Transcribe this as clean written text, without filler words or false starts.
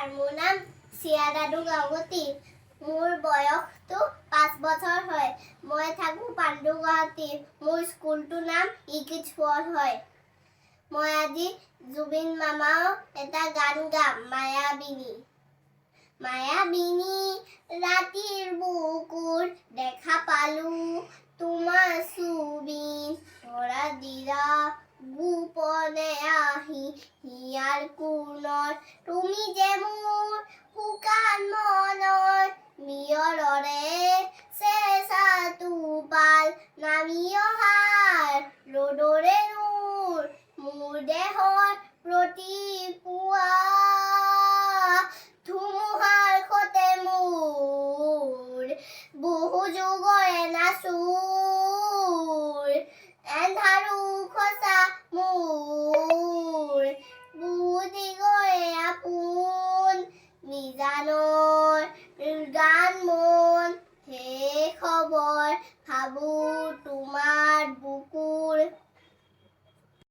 নমস্কাৰ, মোৰ নাম চিয়া দাদু গাঁৱতী। মোৰ বয়সটো 5 বছৰ হয়। মই থাকোঁ পাণ্ডু গুৱাহাটীত। মোৰ স্কুলটোৰ নাম ইকিডছ ৱৰ্ল্ড হয়। মই আজি জুবিন মামাৰ এটা গান গাম, মায়াবিনী। মায়াবিনী ৰাতিৰ বুকুৰ দেখা পালো তোমাৰ ছবি, ধৰা দিলা গোপনে আহি হিয়াৰ কোণত, তুমি যে মোৰ শুকান মনৰ মিয়ৰৰে চেঁচা টোপাল নামি অহাৰ ৰ'দৰে নোৰ মোৰ দেহৰ প্ৰতি পুৱা, ধুমুহাৰ সতে মোৰ বহু যুগৰে নাচোৰ, এন্ধাৰো খচা মোৰ বহু দিগৰে আপোন, নিজানৰ গান মন হে খবৰ ভাবো